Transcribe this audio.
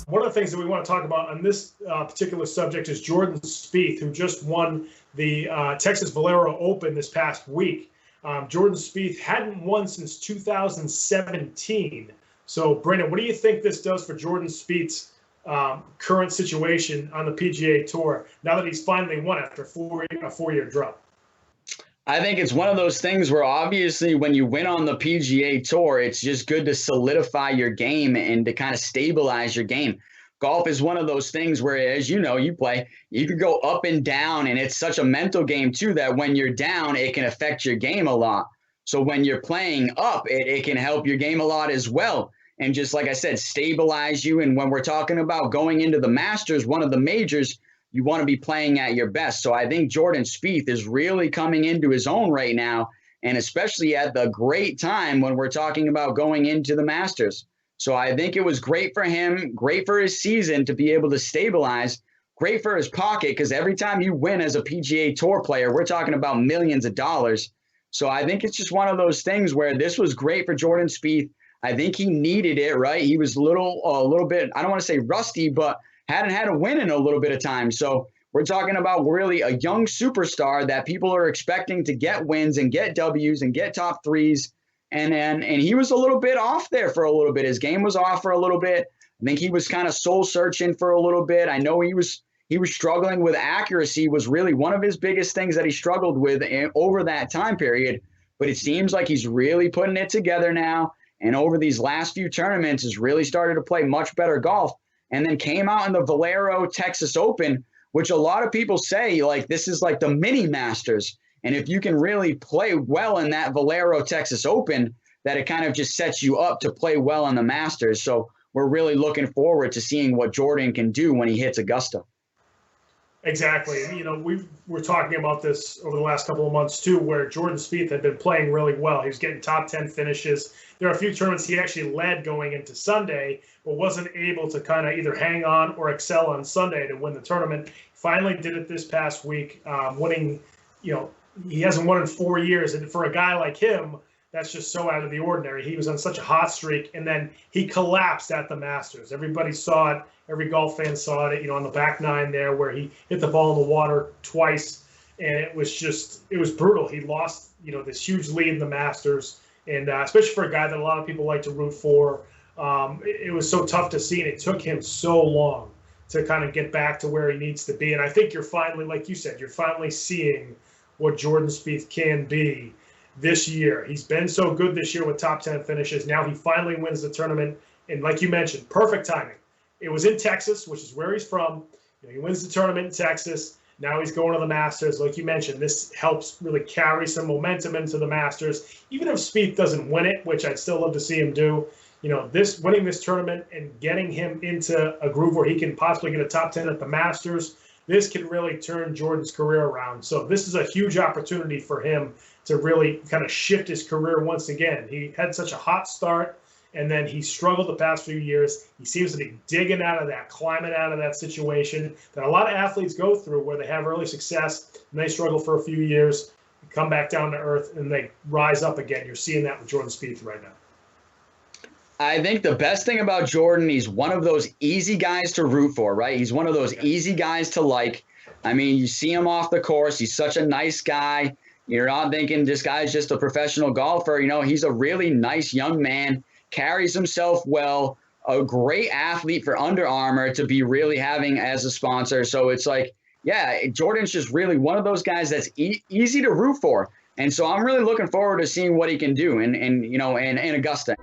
One of the things that we want to talk about on this particular subject is Jordan Spieth, who just won the Texas Valero Open this past week. Jordan Spieth hadn't won since 2017. So, Brandon, what do you think this does for Jordan Spieth's current situation on the PGA Tour now that he's finally won after a four-year drought? I think it's one of those things where obviously when you win on the PGA Tour, it's just good to solidify your game and to kind of stabilize your game. Golf is one of those things where, as you know, you play, you could go up and down, and it's such a mental game too that when you're down, it can affect your game a lot. So when you're playing up, it can help your game a lot as well. And just like I said, stabilize you. And when we're talking about going into the Masters, one of the majors, you want to be playing at your best. So I think Jordan Spieth is really coming into his own right now, and especially at the great time when we're talking about going into the Masters. So I think it was great for him, great for his season to be able to stabilize, great for his pocket, because every time you win as a PGA Tour player, we're talking about millions of dollars. So I think it's just one of those things where this was great for Jordan Spieth. I think he needed it, right? He was a little bit, I don't want to say rusty, but hadn't had a win in a little bit of time. So we're talking about really a young superstar that people are expecting to get wins and get W's and get top threes. And he was a little bit off there for a little bit. His game was off for a little bit. I think he was kind of soul searching for a little bit. I know he was struggling with accuracy, was really one of his biggest things that he struggled with over that time period. But it seems like he's really putting it together now. And over these last few tournaments has really started to play much better golf. And then came out in the Valero Texas Open, which a lot of people say, like, this is like the mini Masters. And if you can really play well in that Valero Texas Open, that it kind of just sets you up to play well in the Masters. So we're really looking forward to seeing what Jordan can do when he hits Augusta. Exactly. You know, we were talking about this over the last couple of months too, where Jordan Spieth had been playing really well. He was getting top 10 finishes. There are a few tournaments he actually led going into Sunday, but wasn't able to kind of either hang on or excel on Sunday to win the tournament. Finally did it this past week, winning. You know, he hasn't won in 4 years, and for a guy like him, that's just so out of the ordinary. He was on such a hot streak, and then he collapsed at the Masters. Everybody saw it. Every golf fan saw it, you know, on the back nine there where he hit the ball in the water twice, and it was brutal. He lost, you know, this huge lead in the Masters, and especially for a guy that a lot of people like to root for, it was so tough to see, and it took him so long to kind of get back to where he needs to be. And I think you're finally, like you said, you're finally seeing what Jordan Spieth can be this year. He's been so good this year with top 10 finishes. Now he finally wins the tournament, and like you mentioned, perfect timing. It was in Texas, which is where he's from. You know, he wins the tournament in Texas. Now he's going to the Masters. Like you mentioned, this helps really carry some momentum into the Masters. Even if Spieth doesn't win it, which I'd still love to see him do, you know, winning this tournament and getting him into a groove where he can possibly get a top 10 at the Masters, this can really turn Jordan's career around. So this is a huge opportunity for him to really kind of shift his career once again. He had such a hot start, and then he struggled the past few years. He seems to be digging out of that, climbing out of that situation that a lot of athletes go through where they have early success and they struggle for a few years, come back down to earth, and they rise up again. You're seeing that with Jordan Spieth right now. I think the best thing about Jordan, he's one of those easy guys to root for, right? He's one of those easy guys to like. I mean, you see him off the course. He's such a nice guy. You're not thinking this guy's just a professional golfer. You know, he's a really nice young man, carries himself well, a great athlete for Under Armour to be really having as a sponsor. So it's like, yeah, Jordan's just really one of those guys that's easy to root for. And so I'm really looking forward to seeing what he can do in Augusta.